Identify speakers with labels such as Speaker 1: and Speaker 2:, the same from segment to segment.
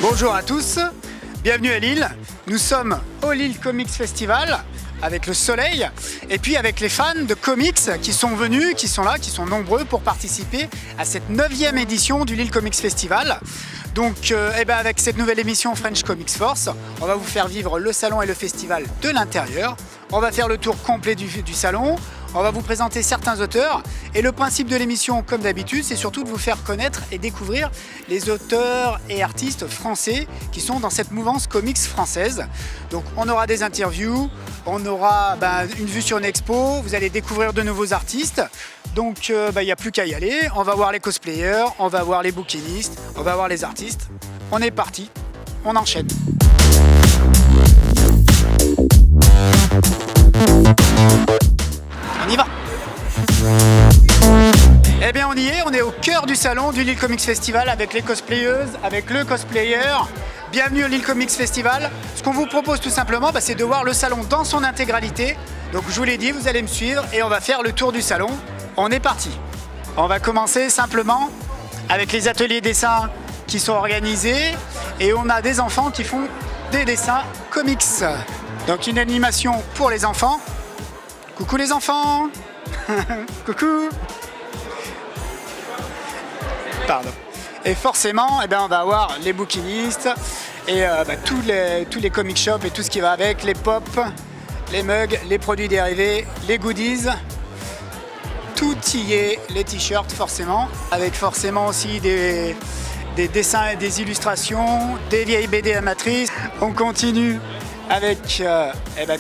Speaker 1: Bonjour à tous, bienvenue à Lille. Nous sommes au Lille Comics Festival avec le soleil et puis avec les fans de comics qui sont venus, qui sont là, qui sont nombreux pour participer à cette 9e édition du Lille Comics Festival. Donc avec cette nouvelle émission French Comics Force, on va vous faire vivre le salon et le festival de l'intérieur. On va faire le tour complet du salon. On va vous présenter certains auteurs et le principe de l'émission, comme d'habitude, c'est surtout de vous faire connaître et découvrir les auteurs et artistes français qui sont dans cette mouvance comics française. Donc on aura des interviews, on aura une vue sur une expo, vous allez découvrir de nouveaux artistes. Donc il n'y a plus qu'à y aller, on va voir les cosplayers, on va voir les bouquinistes, on va voir les artistes. On est parti, on enchaîne. On y va. Eh bien on y est, on est au cœur du salon du Lille Comics Festival avec les cosplayeuses, avec le cosplayer. Bienvenue au Lille Comics Festival. Ce qu'on vous propose tout simplement, c'est de voir le salon dans son intégralité. Donc je vous l'ai dit, vous allez me suivre et on va faire le tour du salon. On est parti. On va commencer simplement avec les ateliers dessins qui sont organisés et on a des enfants qui font des dessins comics. Donc une animation pour les enfants. Coucou les enfants. Coucou. Pardon. Et forcément, on va avoir les bouquinistes et tous les comic shops et tout ce qui va avec, les pop, les mugs, les produits dérivés, les goodies. Tout y est, les t-shirts forcément, avec forcément aussi des dessins et des illustrations, des vieilles BD amatrices. On continue avec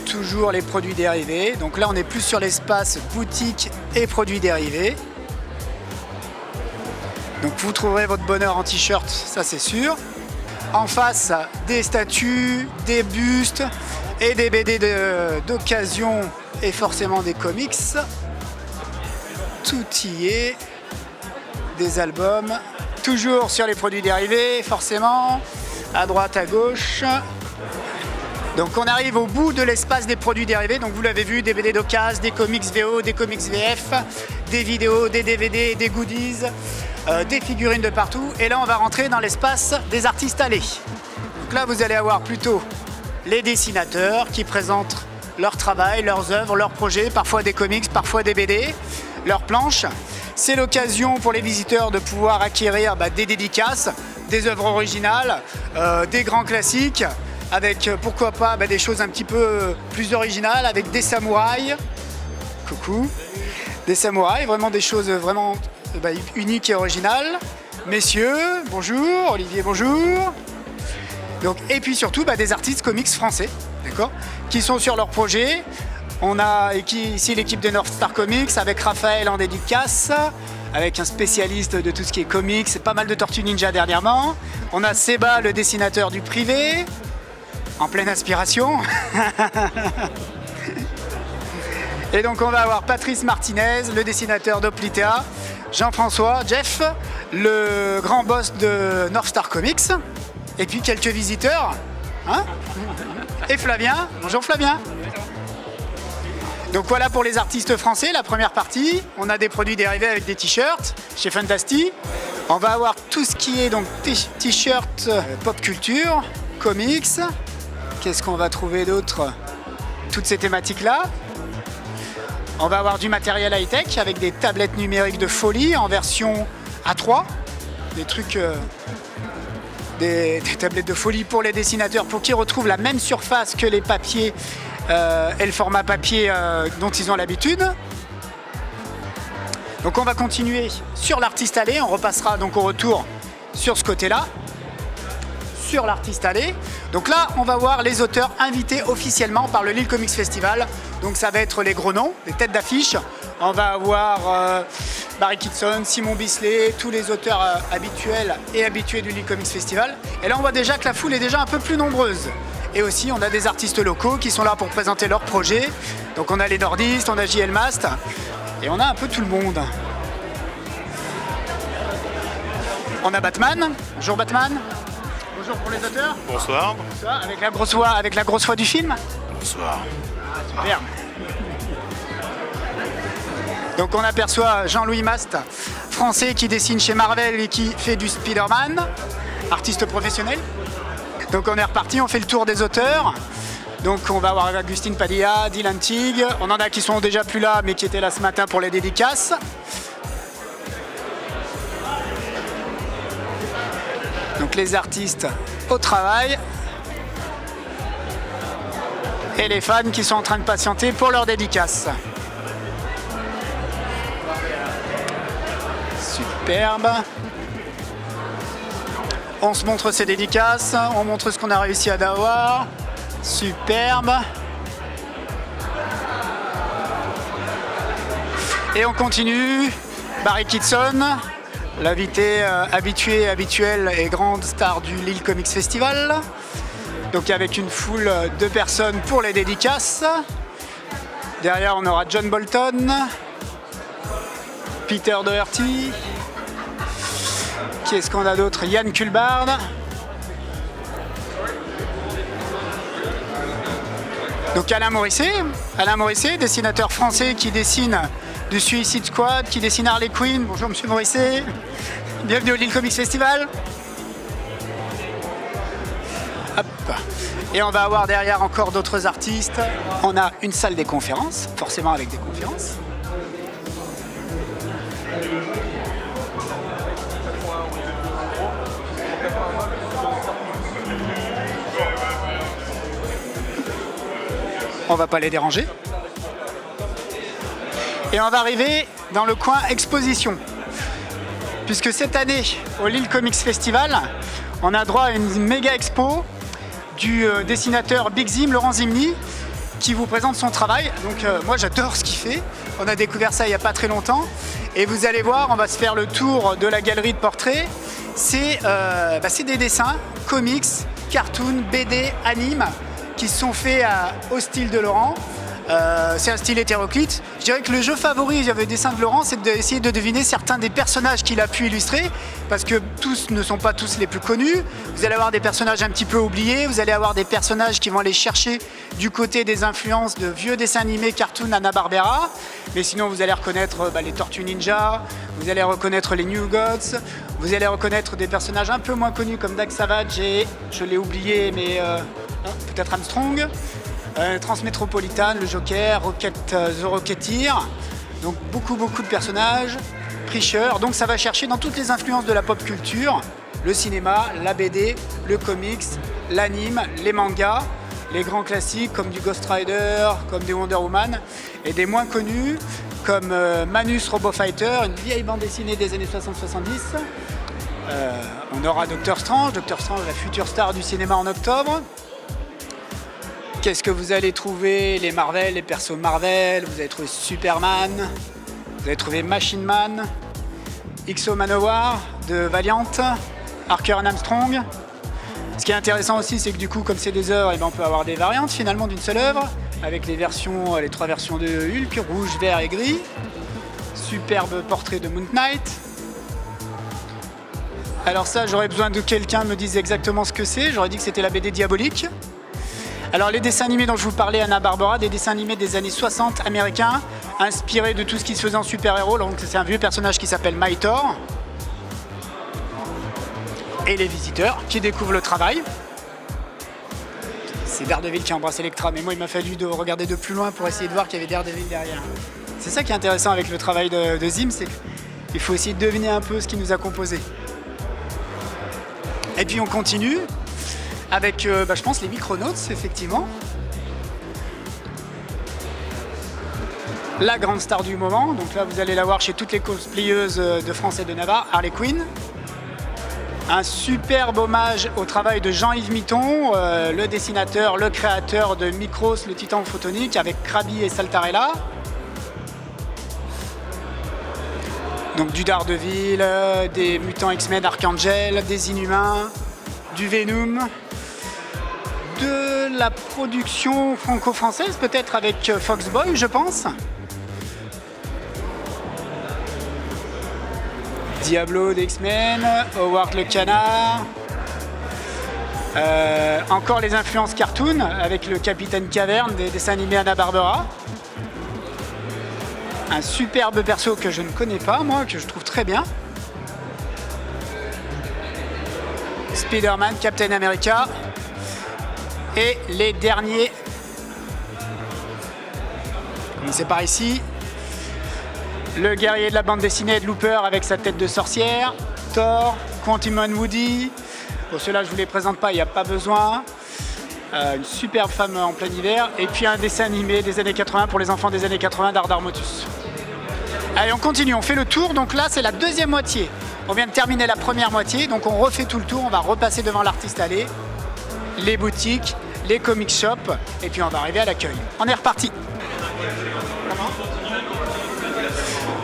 Speaker 1: toujours les produits dérivés. Donc là on est plus sur l'espace boutique et produits dérivés. Donc vous trouverez votre bonheur en t-shirt, ça c'est sûr. En face, des statues, des bustes et des BD d'occasion et forcément des comics. Tout y est, des albums, toujours sur les produits dérivés, forcément, à droite, à gauche. Donc on arrive au bout de l'espace des produits dérivés, donc vous l'avez vu, des BD d'occasion, des comics VO, des comics VF, des vidéos, des DVD, des goodies, des figurines de partout. Et là on va rentrer dans l'espace des artistes allés. Donc là vous allez avoir plutôt les dessinateurs qui présentent leur travail, leurs œuvres, leurs projets, parfois des comics, parfois des BD, leurs planches. C'est l'occasion pour les visiteurs de pouvoir acquérir des dédicaces, des œuvres originales, des grands classiques, avec pourquoi pas des choses un petit peu plus originales, avec des samouraïs. Coucou. Des samouraïs, vraiment des choses vraiment uniques et originales. Messieurs, bonjour. Olivier, bonjour. Donc, et puis surtout des artistes comics français, d'accord, qui sont sur leur projet. On a ici l'équipe de North Star Comics avec Raphaël en dédicace, avec un spécialiste de tout ce qui est comics, pas mal de Tortues Ninja dernièrement. On a Seba, le dessinateur du privé, en pleine inspiration. Et donc on va avoir Patrice Martinez, le dessinateur d'Oplitea, Jean-François, Jeff, le grand boss de North Star Comics, et puis quelques visiteurs, et Flavien. Bonjour Flavien. Donc voilà pour les artistes français, la première partie. On a des produits dérivés avec des t-shirts chez Fantasty. On va avoir tout ce qui est donc t-shirt pop culture, comics. Qu'est-ce qu'on va trouver d'autre? Toutes ces thématiques-là. On va avoir du matériel high-tech avec des tablettes numériques de folie en version A3. Des trucs, des tablettes de folie pour les dessinateurs pour qu'ils retrouvent la même surface que les papiers et le format papier dont ils ont l'habitude. Donc on va continuer sur l'artiste allé. On repassera donc au retour sur ce côté-là. Sur l'artiste allé. Donc là, on va voir les auteurs invités officiellement par le Lille Comics Festival. Donc ça va être les gros noms, les têtes d'affiche. On va avoir Barry Kitson, Simon Bisley, tous les auteurs habituels et habitués du Lille Comics Festival. Et là, on voit déjà que la foule est déjà un peu plus nombreuse. Et aussi, on a des artistes locaux qui sont là pour présenter leurs projets. Donc on a les nordistes, on a JL Mast et on a un peu tout le monde. On a Batman. Bonjour Batman. Bonjour pour les auteurs.
Speaker 2: Bonsoir.
Speaker 1: Bonsoir. Avec la grosse voix du film.
Speaker 2: Bonsoir.
Speaker 1: Super. Donc on aperçoit Jean-Louis Mast, français qui dessine chez Marvel et qui fait du Spider-Man, artiste professionnel. Donc on est reparti, on fait le tour des auteurs. Donc on va avoir Agustín Padilla, Dylan Teague. On en a qui sont déjà plus là mais qui étaient là ce matin pour les dédicaces. Donc les artistes au travail. Et les fans qui sont en train de patienter pour leur dédicace. Superbe. On se montre ses dédicaces, on montre ce qu'on a réussi à avoir. Superbe. Et on continue. Barry Kitson, l'invité habituel et grande star du Lille Comics Festival. Donc avec une foule de personnes pour les dédicaces. Derrière, on aura John Bolton, Peter Doherty. Qui est-ce qu'on a d'autre? Yann Culbard. Donc Alain Morisset, dessinateur français qui dessine du Suicide Squad, qui dessine Harley Quinn. Bonjour Monsieur Morisset, bienvenue au Lille Comics Festival. Hop. Et on va avoir derrière encore d'autres artistes. On a une salle des conférences, forcément avec des conférences. On va pas les déranger. Et on va arriver dans le coin exposition. Puisque cette année, au Lille Comics Festival, on a droit à une méga expo du dessinateur Big Zim, Laurent Zimny, qui vous présente son travail. Donc moi j'adore ce qu'il fait. On a découvert ça il n'y a pas très longtemps. Et vous allez voir, on va se faire le tour de la galerie de portraits. C'est des dessins, comics, cartoons, BD, anime, qui sont faits au style de Laurent. C'est un style hétéroclite. Je dirais que le jeu favori des dessins de Laurent, c'est d'essayer de deviner certains des personnages qu'il a pu illustrer, parce que tous ne sont pas tous les plus connus. Vous allez avoir des personnages un petit peu oubliés, vous allez avoir des personnages qui vont aller chercher du côté des influences de vieux dessins animés cartoon Hanna-Barbera, mais sinon vous allez reconnaître les Tortues Ninja, vous allez reconnaître les New Gods, vous allez reconnaître des personnages un peu moins connus comme Dag Savage et, je l'ai oublié, mais peut-être Armstrong. Transmétropolitane, le Joker, The Rocketeer, donc beaucoup de personnages, Preacher, donc ça va chercher dans toutes les influences de la pop culture, le cinéma, la BD, le comics, l'anime, les mangas, les grands classiques comme du Ghost Rider, comme des Wonder Woman, et des moins connus comme Manus Robo Fighter, une vieille bande dessinée des années 60-70. On aura Doctor Strange, la future star du cinéma en octobre. Qu'est-ce que vous allez trouver? Les Marvel, les persos Marvel, vous allez trouver Superman, vous allez trouver Machine Man, X-O Manowar de Valiant, Harker and Armstrong. Ce qui est intéressant aussi, c'est que du coup, comme c'est des œuvres, on peut avoir des variantes finalement d'une seule œuvre, avec les 3 versions de Hulk, rouge, vert et gris. Superbe portrait de Moon Knight. Alors ça, j'aurais besoin de quelqu'un me dise exactement ce que c'est. J'aurais dit que c'était la BD Diabolique. Alors les dessins animés dont je vous parlais, Hanna-Barbera, des dessins animés des années 60 américains, inspirés de tout ce qui se faisait en super-héros. Donc c'est un vieux personnage qui s'appelle Mythor. Et les visiteurs qui découvrent le travail. C'est Daredevil qui embrasse Elektra, mais moi il m'a fallu de regarder de plus loin pour essayer de voir qu'il y avait Daredevil derrière. C'est ça qui est intéressant avec le travail de Zim, c'est qu'il faut essayer de deviner un peu ce qui nous a composé. Et puis on continue avec, je pense, les Micronauts, effectivement. La grande star du moment. Donc là, vous allez la voir chez toutes les cosplayeuses de France et de Navarre, Harley Quinn. Un superbe hommage au travail de Jean-Yves Mitton, le dessinateur, le créateur de Micros, le titan photonique, avec Krabi et Saltarella. Donc du Daredevil, des mutants X-Men, Archangel, des Inhumains, du Venom, de la production franco-française, peut-être avec Foxboy, je pense. Diablo des X-Men, Howard le Canard. Encore les influences cartoon avec le Capitaine Caverne des dessins animés Hanna-Barbera. Un superbe perso que je ne connais pas, moi, que je trouve très bien. Spider-Man, Captain America. Et les derniers. Commencez par ici. Le guerrier de la bande dessinée de Looper avec sa tête de sorcière. Thor, Quantumon Woody. Bon, ceux-là, je ne vous les présente pas, il n'y a pas besoin. Une superbe femme en plein hiver. Et puis un dessin animé des années 80 pour les enfants des années 80 d'Ardar Motus. Allez, on continue, on fait le tour. Donc là, c'est la deuxième moitié. On vient de terminer la première moitié, donc on refait tout le tour. On va repasser devant l'artiste allée, les boutiques, les comic shops, et puis on va arriver à l'accueil. On est reparti.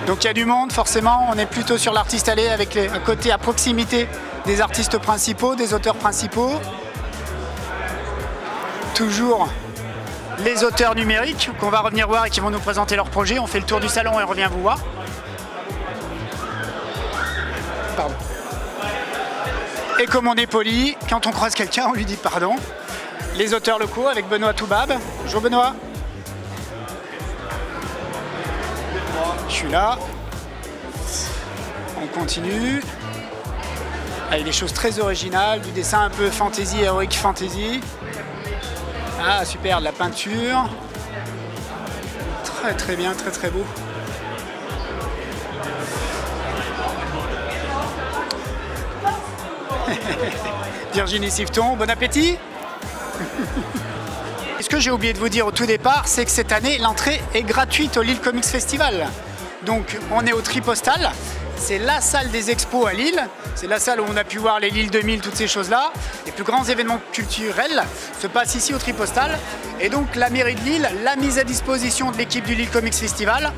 Speaker 1: Donc il y a du monde, forcément. On est plutôt sur l'artiste allée avec un côté à proximité des artistes principaux, des auteurs principaux. Toujours les auteurs numériques qu'on va revenir voir et qui vont nous présenter leur projet. On fait le tour du salon et on revient vous voir. Pardon. Et comme on est poli, quand on croise quelqu'un, on lui dit pardon. Les auteurs locaux avec Benoît Toubab. Bonjour Benoît. Je suis là. On continue. Avec des choses très originales, du dessin un peu fantasy, heroic fantasy. Ah super, de la peinture. Très très bien, très très beau. Virginie Siveton, bon appétit. Ce que j'ai oublié de vous dire au tout départ, c'est que cette année, l'entrée est gratuite au Lille Comics Festival. Donc on est au Tripostal. C'est la salle des expos à Lille. C'est la salle où on a pu voir les Lille 2000, toutes ces choses-là. Les plus grands événements culturels se passent ici au Tripostal. Et donc la mairie de Lille l'a mise à disposition de l'équipe du Lille Comics Festival.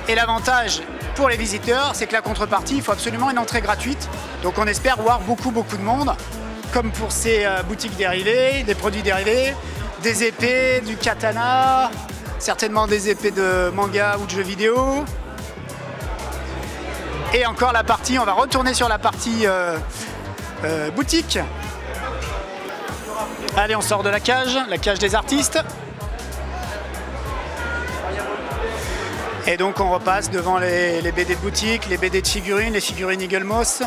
Speaker 1: Et l'avantage pour les visiteurs, c'est que la contrepartie, il faut absolument une entrée gratuite. Donc on espère voir beaucoup de monde, comme pour ces boutiques dérivées, des produits dérivés, des épées, du katana, certainement des épées de manga ou de jeux vidéo. Et encore la partie, on va retourner sur la partie boutique. Allez, on sort de la cage des artistes. Et donc on repasse devant les BD de boutique, les BD de figurines, les figurines Eagle Moss,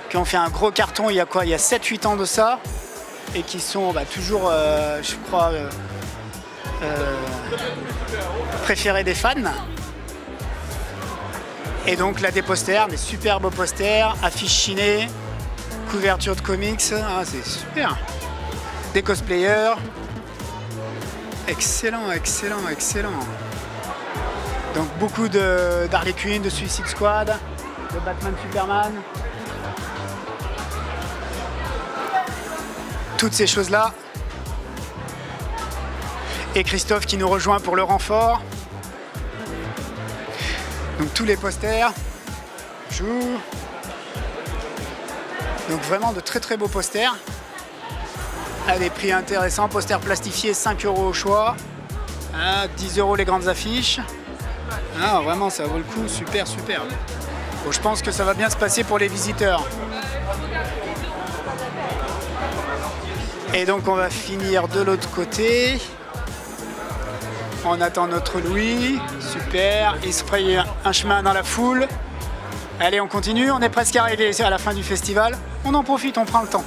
Speaker 1: qui ont fait un gros carton il y a quoi? Il y a 7-8 ans de ça, et qui sont toujours, je crois, préférés des fans. Et donc là des posters, des superbes posters, affiches chinées, couverture de comics, ah, c'est super. Des cosplayers, excellent, excellent, excellent. Donc beaucoup d'Harley Quinn, de Suicide Squad, de Batman Superman. Toutes ces choses-là. Et Christophe qui nous rejoint pour le renfort. Donc tous les posters. Bonjour. Donc vraiment de très très beaux posters. À des prix intéressants. Posters plastifiés, 5 € au choix. À 10 € les grandes affiches. Ah, vraiment ça vaut le coup, super super. Bon, je pense que ça va bien se passer pour les visiteurs. Et donc on va finir de l'autre côté. On attend notre Louis, super, il se fraye un chemin dans la foule. Allez, on continue, on est presque arrivé à la fin du festival. On en profite, on prend le temps.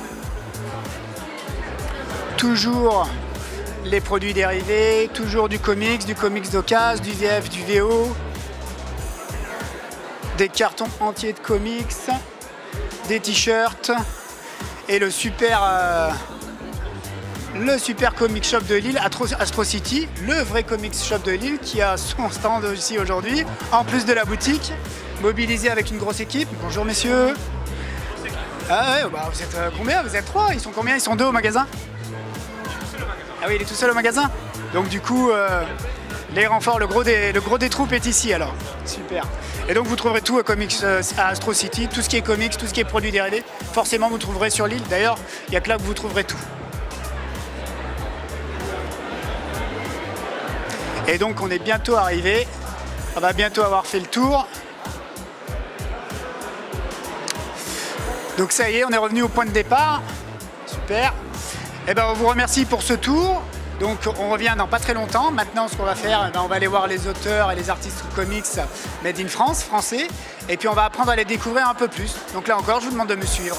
Speaker 1: Toujours les produits dérivés, toujours du comics d'occasion, du VF, du VO. Des cartons entiers de comics, des t-shirts et le super comic shop de Lille, Astro City, le vrai comic shop de Lille qui a son stand ici aujourd'hui, en plus de la boutique, mobilisé avec une grosse équipe. Bonjour messieurs. Ah ouais, bah vous êtes combien? Vous êtes 3? Ils sont combien? Ils sont 2 au magasin? Ah oui, il est tout seul au magasin. Donc du coup, les renforts, le gros des troupes est ici alors. Super. Et donc vous trouverez tout à Comics à Astro City, tout ce qui est comics, tout ce qui est produits dérivés. Forcément vous trouverez sur Lille. D'ailleurs, il n'y a que là que vous trouverez tout. Et donc on est bientôt arrivé. On va bientôt avoir fait le tour. Donc ça y est, on est revenu au point de départ. Super. Et ben on vous remercie pour ce tour. Donc on revient dans pas très longtemps. Maintenant, ce qu'on va faire, on va aller voir les auteurs et les artistes comics made in France, français, et puis on va apprendre à les découvrir un peu plus. Donc là encore, je vous demande de me suivre.